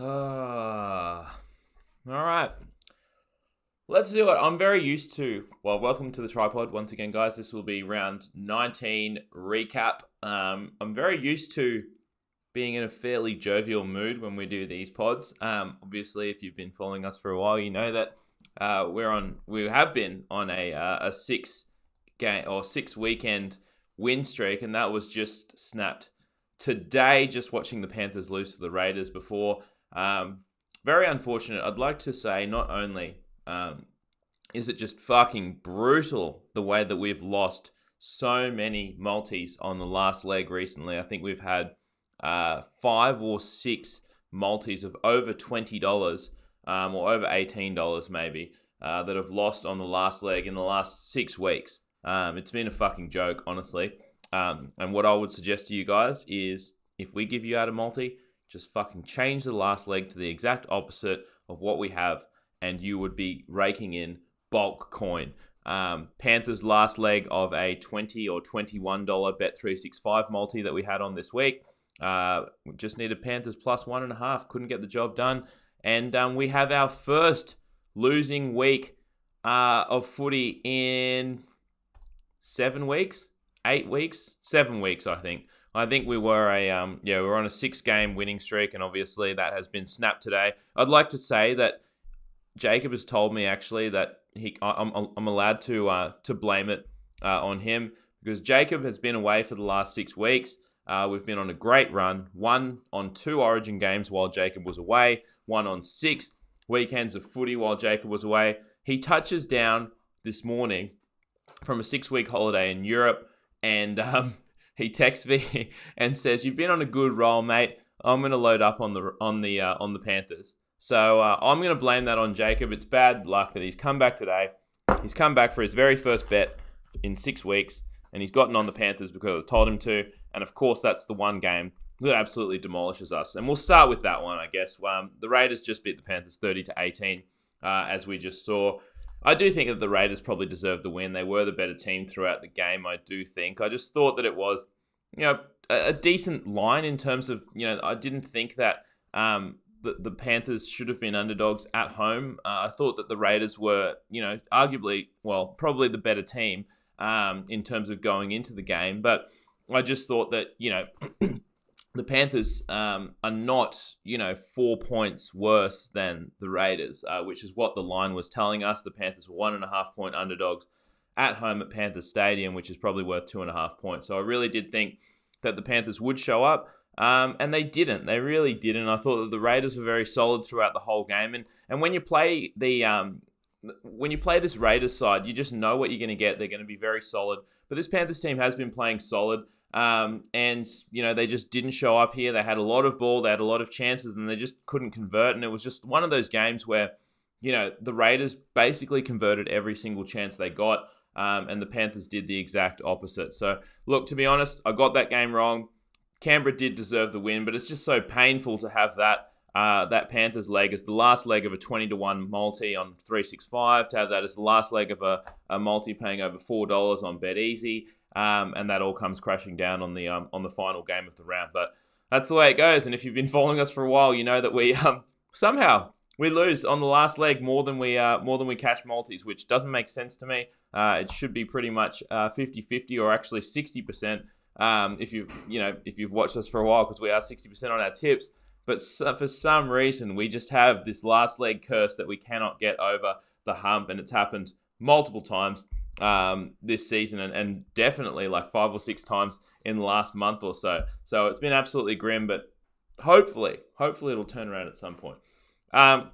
All right. Let's do it. I'm very used to. Well, welcome to the tripod once again, guys. This will be round 19 recap. I'm very used to being in a fairly jovial mood when we do these pods. Obviously, if you've been following us for a while, you know that we have been on a 6 weekend win streak, and that was just snapped today. Just watching the Panthers lose to the Raiders before. Very unfortunate. I'd like to say not only is it just fucking brutal the way that we've lost so many multis on the last leg recently. I think we've had 5 or 6 multis of over $20 or over $18 maybe that have lost on the last leg in the last 6 weeks. It's been a fucking joke, honestly. And what I would suggest to you guys is if we give you out a multi, just fucking change the last leg to the exact opposite of what we have, and you would be raking in bulk coin. Panthers last leg of a $20 or $21 Bet365 multi that we had on this week. Just needed Panthers plus 1.5. Couldn't get the job done. And we have our first losing week of footy in 7 weeks, 8 weeks, 7 weeks, I think. I think we were we're on a 6-game winning streak, and obviously that has been snapped today. I'd like to say that Jacob has told me actually that I'm allowed to blame it on him, because Jacob has been away for the last 6 weeks. We've been on a great run, 1 on 2 Origin games while Jacob was away, 1 on 6 weekends of footy while Jacob was away. He touches down this morning from a 6-week holiday in Europe, and he texts me and says, "You've been on a good roll, mate. I'm going to load up on the Panthers." So I'm going to blame that on Jacob. It's bad luck that he's come back today. He's come back for his very first bet in 6 weeks, and he's gotten on the Panthers because I told him to. And of course, that's the one game that absolutely demolishes us. And we'll start with that one, I guess. The Raiders just beat the Panthers 30-18, as we just saw. I do think that the Raiders probably deserved the win. They were the better team throughout the game, I do think. I just thought that it was, a decent line in terms of, I didn't think that the Panthers should have been underdogs at home. I thought that the Raiders were, arguably, probably the better team in terms of going into the game. But I just thought that, the Panthers are not, 4 points worse than the Raiders, which is what the line was telling us. The Panthers were 1.5 point underdogs at home at Panthers Stadium, which is probably worth 2.5 points. So I really did think that the Panthers would show up, and they didn't. They really didn't. I thought that the Raiders were very solid throughout the whole game, and when you play this Raiders side, you just know what you're going to get. They're going to be very solid. But this Panthers team has been playing solid. And they just didn't show up here. They had a lot of ball, they had a lot of chances, and they just couldn't convert. And it was just one of those games where, the Raiders basically converted every single chance they got, and the Panthers did the exact opposite. So, look, to be honest, I got that game wrong. Canberra did deserve the win, but it's just so painful to have that Panthers leg as the last leg of a 20-1 multi on 365, to have that as the last leg of a multi paying over $4 on BetEasy. And that all comes crashing down on the final game of the round. But that's the way it goes. And if you've been following us for a while, you know that we somehow we lose on the last leg more than we cash multis, which doesn't make sense to me. It should be pretty much 50-50 or actually 60%. If you've watched us for a while, because we are 60% on our tips. But for some reason, we just have this last leg curse that we cannot get over the hump, and it's happened multiple times this season, and definitely like 5 or 6 times in the last month or so. So it's been absolutely grim, but hopefully it'll turn around at some point. All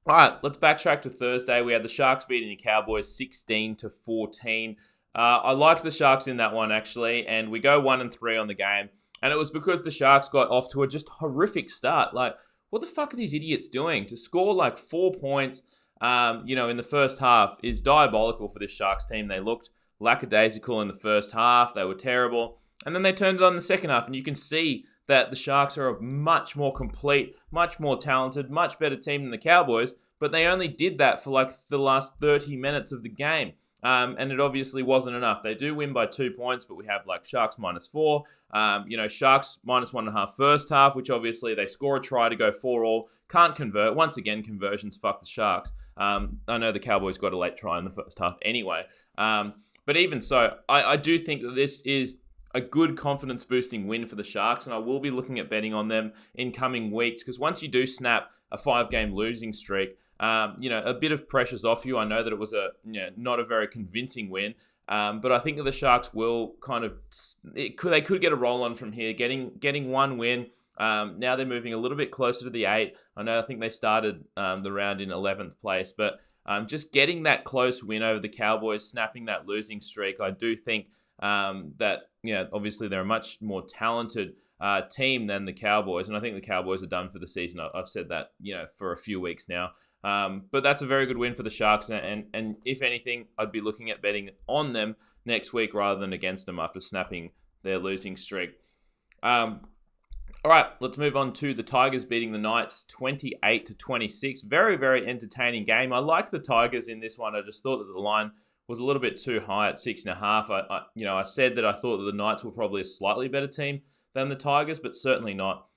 right, let's backtrack to Thursday. We had the Sharks beating the Cowboys 16-14. I liked the Sharks in that one, actually, and we go 1-3 on the game. And it was because the Sharks got off to a just horrific start. Like, what the fuck are these idiots doing? To score like 4 points in the first half is diabolical for this Sharks team. They looked lackadaisical in the first half. They were terrible. And then they turned it on in the second half. And you can see that the Sharks are a much more complete, much more talented, much better team than the Cowboys. But they only did that for like the last 30 minutes of the game. And it obviously wasn't enough. They do win by 2 points, but we have like Sharks -4. Sharks -1.5 first half, which obviously they score a try to go 4-all. Can't convert. Once again, conversions fuck the Sharks. I know the Cowboys got a late try in the first half anyway. But even so, I do think that this is a good confidence-boosting win for the Sharks, and I will be looking at betting on them in coming weeks, because once you do snap a 5-game losing streak, a bit of pressure's off you. I know that it was not a very convincing win, but I think that the Sharks will they could get a roll on from here, getting one win. Now they're moving a little bit closer to the 8. I think they started the round in 11th place, but just getting that close win over the Cowboys, snapping that losing streak, I do think that obviously they're a much more talented team than the Cowboys, and I think the Cowboys are done for the season. I've said that for a few weeks now. But that's a very good win for the Sharks, and if anything, I'd be looking at betting on them next week rather than against them after snapping their losing streak. All right, let's move on to the Tigers beating the Knights 28-26. Very, very entertaining game. I liked the Tigers in this one. I just thought that the line was a little bit too high at 6.5. I said that I thought that the Knights were probably a slightly better team than the Tigers, but certainly not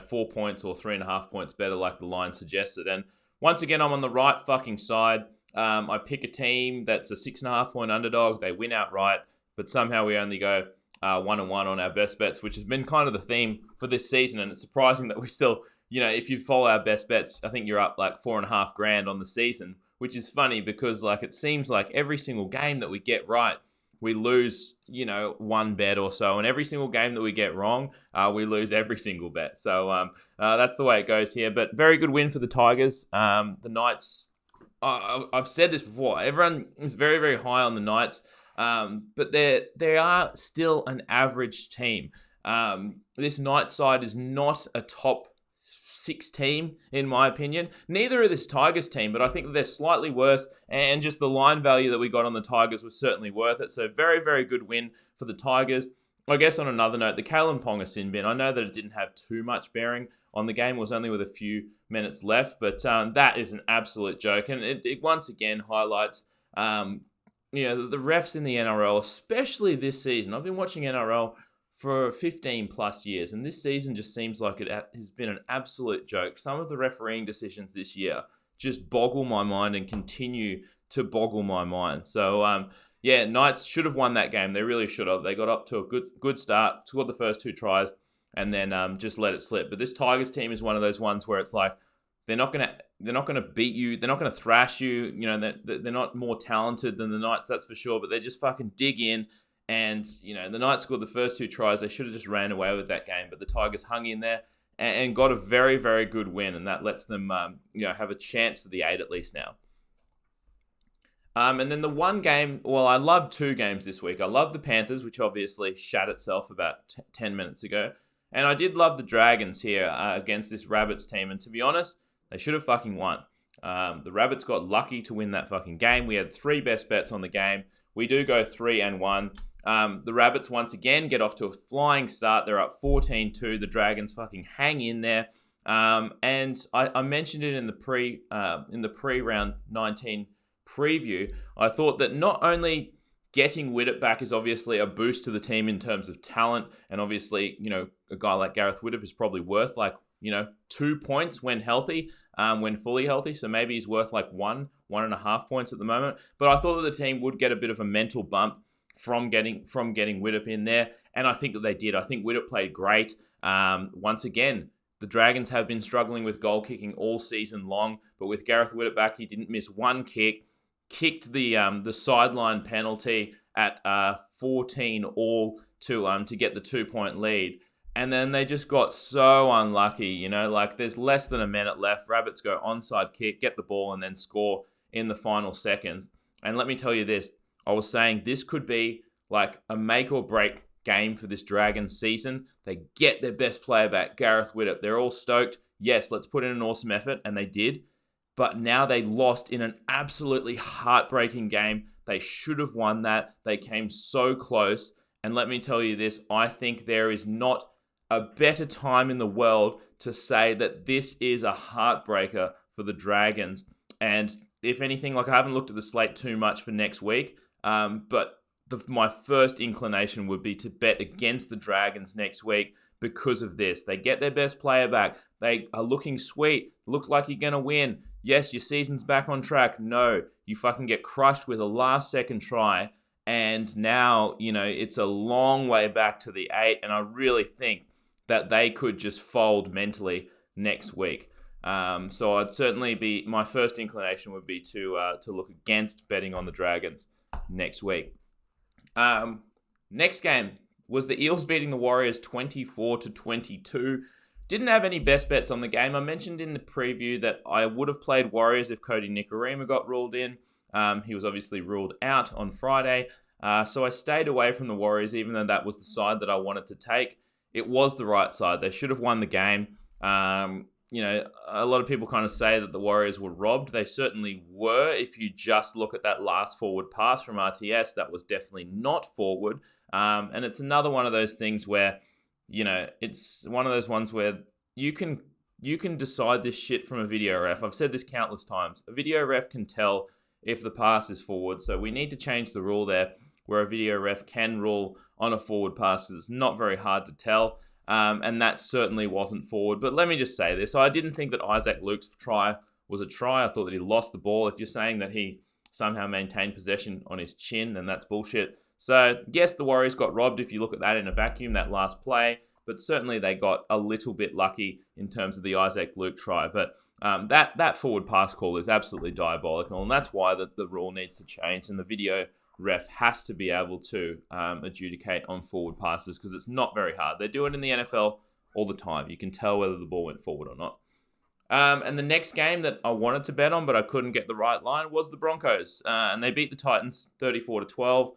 4 points or 3.5 points better like the line suggested. And once again, I'm on the right fucking side. I pick a team that's a 6.5 point underdog. They win outright, but somehow we only go 1-1 on our best bets, which has been kind of the theme for this season. And it's surprising that we still, if you follow our best bets, I think you're up like $4.5 grand on the season, which is funny because it seems like every single game that we get right, we lose, one bet or so. And every single game that we get wrong, we lose every single bet. So that's the way it goes here. But very good win for the Tigers. The Knights, I've said this before, everyone is very, very high on the Knights. But they are still an average team. This Knights side is not a top 6 team, in my opinion. Neither are this Tigers team, but I think they're slightly worse, and just the line value that we got on the Tigers was certainly worth it. So very, very good win for the Tigers. I guess on another note, the Kalen Ponga sin bin, I know that it didn't have too much bearing on the game. It was only with a few minutes left, but that is an absolute joke. And it once again highlights the refs in the NRL, especially this season. I've been watching NRL for 15 plus years, and this season just seems like it has been an absolute joke. Some of the refereeing decisions this year just boggle my mind and continue to boggle my mind. So, Knights should have won that game. They really should have. They got up to a good start, scored the first 2 tries, and then just let it slip. But this Tigers team is one of those ones where it's like they're not gonna beat you. They're not gonna thrash you. They're not more talented than the Knights, that's for sure. But they just fucking dig in. And, the Knights scored the first 2 tries. They should have just ran away with that game. But the Tigers hung in there and got a very, very good win. And that lets them, have a chance for the 8 at least now. And then the one game, I love 2 games this week. I love the Panthers, which obviously shat itself about 10 minutes ago. And I did love the Dragons here against this Rabbits team. And to be honest, they should have fucking won. The Rabbits got lucky to win that fucking game. We had 3 best bets on the game. We do go 3-1. The Rabbits once again get off to a flying start. They're up 14-2. The Dragons fucking hang in there. And I mentioned it in the pre-round 19 preview. I thought that not only getting Widdop back is obviously a boost to the team in terms of talent, and obviously, a guy like Gareth Widdop is probably worth 2 points when healthy, when fully healthy. So maybe he's worth 1.5 points at the moment. But I thought that the team would get a bit of a mental bump from getting Widdop in there, and I think that they did. I think Widdop played great. Once again, the Dragons have been struggling with goal kicking all season long, but with Gareth Widdop back, he didn't miss one kick. Kicked the sideline penalty at 14-all to get the 2-point lead, and then they just got so unlucky. There's less than a minute left. Rabbits go onside kick, get the ball, and then score in the final seconds. And let me tell you this. I was saying this could be a make or break game for this Dragons season. They get their best player back, Gareth Widdop. They're all stoked. Yes, let's put in an awesome effort, and they did. But now they lost in an absolutely heartbreaking game. They should have won that. They came so close. And let me tell you this, I think there is not a better time in the world to say that this is a heartbreaker for the Dragons. And if anything, I haven't looked at the slate too much for next week. But my first inclination would be to bet against the Dragons next week because of this. They get their best player back. They are looking sweet. Looks like you're going to win. Yes, your season's back on track. No, you fucking get crushed with a last-second try. And now, it's a long way back to the 8. And I really think that they could just fold mentally next week. So I'd certainly be, my first inclination would be to look against betting on the Dragons next week. Next game was the Eels beating the Warriors 24-22. Didn't have any best bets on the game. I mentioned in the preview that I would have played Warriors if Cody Nikorima got ruled in. He was obviously ruled out on Friday. So I stayed away from the Warriors, even though that was the side that I wanted to take. It was the right side. They should have won the game. A lot of people kind of say that the Warriors were robbed. They certainly were. If you just look at that last forward pass from RTS, that was definitely not forward. And it's another one of those things where, it's one of those ones where you can decide this shit from a video ref. I've said this countless times. A video ref can tell if the pass is forward. So we need to change the rule there where a video ref can rule on a forward pass because it's not very hard to tell. And that certainly wasn't forward. But let me just say this. I didn't think that Isaac Luke's try was a try. I thought that he lost the ball. If you're saying that he somehow maintained possession on his chin, then that's bullshit. So, yes, the Warriors got robbed if you look at that in a vacuum, that last play. But certainly they got a little bit lucky in terms of the Isaac Luke try. But that forward pass call is absolutely diabolical. And that's why the rule needs to change. And the video ref has to be able to adjudicate on forward passes because it's not very hard. They do it in the NFL all the time. You can tell whether the ball went forward or not. And the next game that I wanted to bet on, but I couldn't get the right line, was the Broncos. And they beat the Titans 34-12.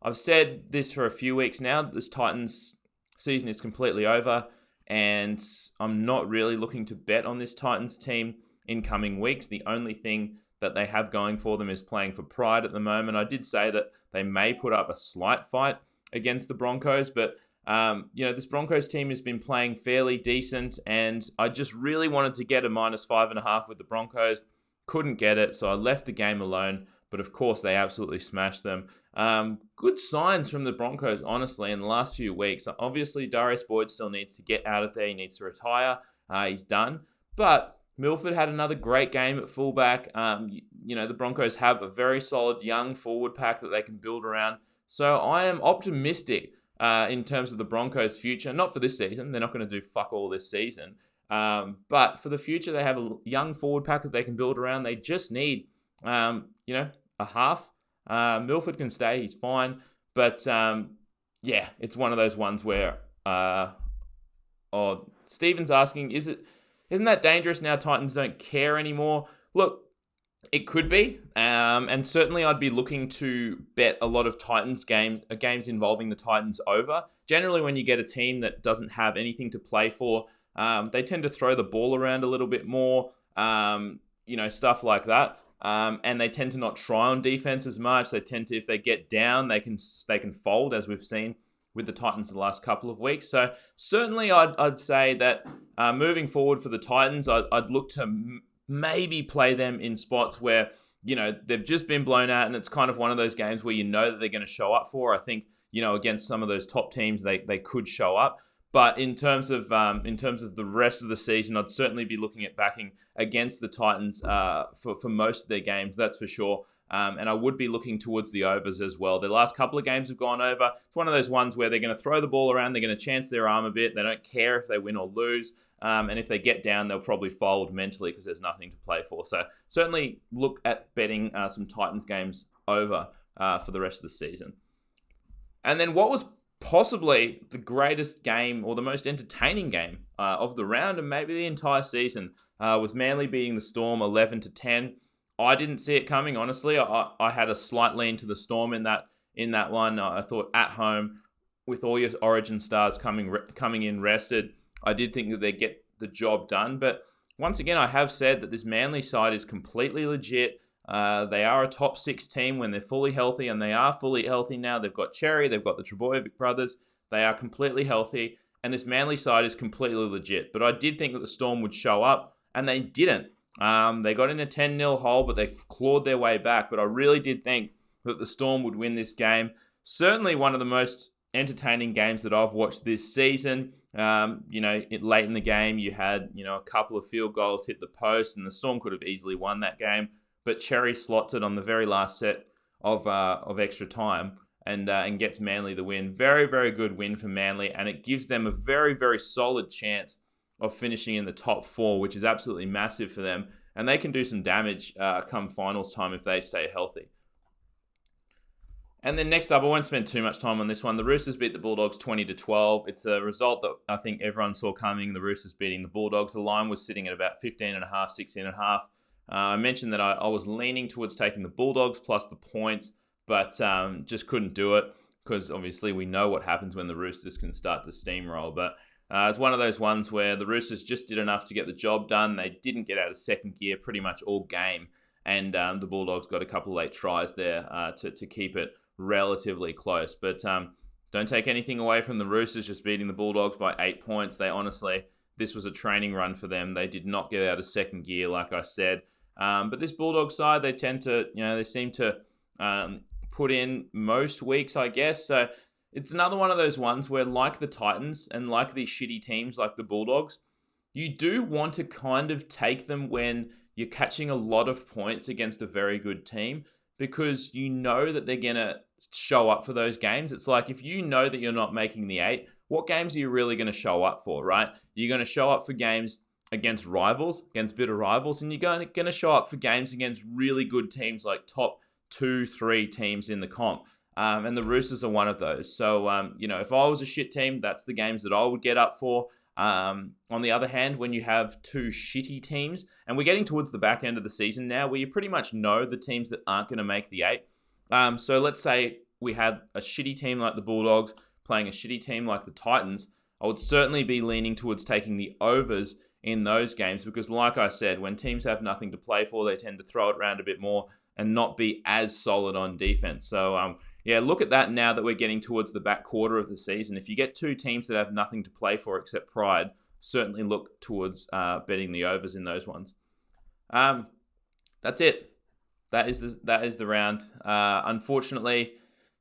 I've said this for a few weeks now. This Titans season is completely over. And I'm not really looking to bet on this Titans team in coming weeks. The only thing that they have going for them is playing for pride at the moment. I did say that they may put up a slight fight against the Broncos, but this Broncos team has been playing fairly decent, and I just really wanted to get a -5.5 with the Broncos. Couldn't get it, so I left the game alone, but of course they absolutely smashed them. Good signs from the Broncos, honestly, in the last few weeks. Obviously, Darius Boyd still needs to get out of there. He needs to retire. He's done. But Milford had another great game at fullback. The Broncos have a very solid young forward pack that they can build around. So I am optimistic in terms of the Broncos' future. Not for this season. They're not going to do fuck all this season. But for the future, they have a young forward pack that they can build around. They just need, a half. Milford can stay. He's fine. But, it's one of those ones where Stephen's asking, isn't that dangerous now Titans don't care anymore? Look, it could be. And certainly I'd be looking to bet a lot of Titans games involving the Titans over. Generally, when you get a team that doesn't have anything to play for, they tend to throw the ball around a little bit more, stuff like that. And they tend to not try on defense as much. They tend to, if they get down, they can fold, as we've seen with the Titans the last couple of weeks. So certainly I'd say that moving forward for the Titans, I'd look to maybe play them in spots where, they've just been blown out and it's kind of one of those games where that they're going to show up for. I think, against some of those top teams, they could show up. But in terms of the rest of the season, I'd certainly be looking at backing against the Titans for most of their games, that's for sure. And I would be looking towards the overs as well. The last couple of games have gone over. It's one of those ones where they're going to throw the ball around. They're going to chance their arm a bit. They don't care if they win or lose. And if they get down, they'll probably fold mentally because there's nothing to play for. So certainly look at betting some Titans games over for the rest of the season. And then what was possibly the greatest game or the most entertaining game of the round and maybe the entire season was Manly beating the Storm 11-10. I didn't see it coming, honestly. I had a slight lean to the Storm in that one. I thought at home, with all your Origin stars coming in rested, I did think that they'd get the job done. But once again, I have said that this Manly side is completely legit. They are a top 6 team when they're fully healthy, and they are fully healthy now. They've got Cherry, they've got the Trebojevic brothers. They are completely healthy, and this Manly side is completely legit. But I did think that the Storm would show up, and they didn't. They got in a 10-0 hole, but they clawed their way back. But I really did think that the Storm would win this game. Certainly one of the most entertaining games that I've watched this season. Late in the game, you had, a couple of field goals hit the post, and the Storm could have easily won that game. But Cherry slots it on the very last set of extra time and gets Manly the win. Very, very good win for Manly, and it gives them a very, very solid chance of finishing in the top 4, which is absolutely massive for them. And they can do some damage come finals time if they stay healthy. And then next up, I won't spend too much time on this one. The Roosters beat the Bulldogs 20-12. It's a result that I think everyone saw coming, the Roosters beating the Bulldogs. The line was sitting at about 15.5, 16.5. I mentioned that I was leaning towards taking the Bulldogs plus the points, but just couldn't do it because obviously we know what happens when the Roosters can start to steamroll. But it's one of those ones where the Roosters just did enough to get the job done. They didn't get out of second gear pretty much all game, and the Bulldogs got a couple of late tries there to keep it relatively close. But don't take anything away from the Roosters just beating the Bulldogs by 8 points. This was a training run for them. They did not get out of second gear, like I said. But this Bulldog side, they tend to, they seem to put in most weeks, I guess. So it's another one of those ones where, like the Titans and like these shitty teams like the Bulldogs, you do want to kind of take them when you're catching a lot of points against a very good team, because you know that they're going to show up for those games. It's like, if you know that you're not making the 8, what games are you really going to show up for, right? You're going to show up for games against rivals, against bitter rivals, and you're going to show up for games against really good teams like top 2-3 teams in the comp. And the Roosters are one of those. So, if I was a shit team, that's the games that I would get up for. On the other hand, when you have 2 shitty teams, and we're getting towards the back end of the season now where you pretty much know the teams that aren't going to make the 8. So let's say we had a shitty team like the Bulldogs playing a shitty team like the Titans. I would certainly be leaning towards taking the overs in those games because, like I said, when teams have nothing to play for, they tend to throw it around a bit more and not be as solid on defense. So, look at that now that we're getting towards the back quarter of the season. If you get 2 teams that have nothing to play for except pride, certainly look towards betting the overs in those ones. That's it. That is the round. Unfortunately,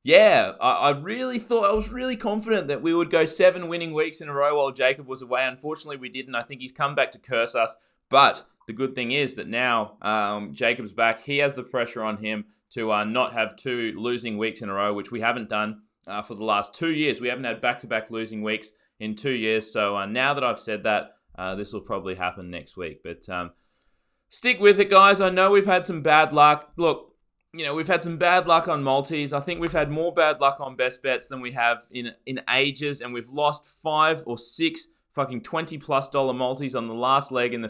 I really thought, I was really confident that we would go 7 winning weeks in a row while Jacob was away. Unfortunately, we didn't. I think he's come back to curse us. But the good thing is that now Jacob's back. He has the pressure on him to not have 2 losing weeks in a row, which we haven't done for the last 2 years. We haven't had back-to-back losing weeks in 2 years. So now that I've said that, this will probably happen next week. But stick with it, guys. I know we've had some bad luck. Look, we've had some bad luck on multis. I think we've had more bad luck on best bets than we have in ages, and we've lost 5 or 6 fucking $20+ multis on the last leg in the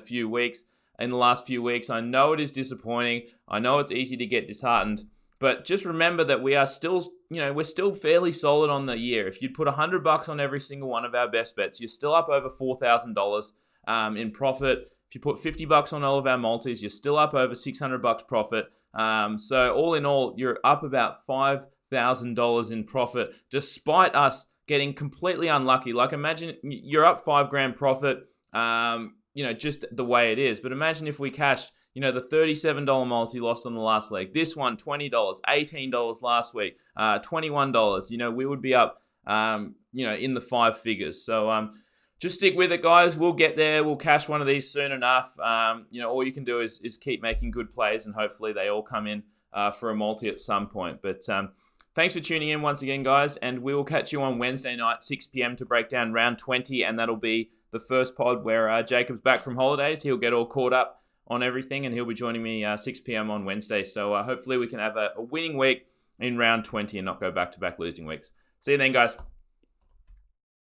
last few weeks. I know it is disappointing. I know it's easy to get disheartened, but just remember that we are still, we're still fairly solid on the year. If you'd put $100 on every single one of our best bets, you're still up over $4,000 in profit. If you put $50 on all of our multis, you're still up over $600 profit. So all in all, you're up about $5,000 in profit, despite us getting completely unlucky. Like, imagine you're up $5,000 profit, just the way it is. But imagine if we cashed, the $37 multi lost on the last leg. This one, $20, $18 last week, $21. We would be up, in the 5 figures. So, just stick with it, guys. We'll get there. We'll cash one of these soon enough. All you can do is keep making good plays, and hopefully they all come in for a multi at some point. But thanks for tuning in once again, guys, and we will catch you on Wednesday night, 6 p.m. to break down round 20, and that'll be the first pod where Jacob's back from holidays. He'll get all caught up on everything, and he'll be joining me 6 p.m. on Wednesday. So hopefully we can have a winning week in round 20 and not go back-to-back losing weeks. See you then, guys.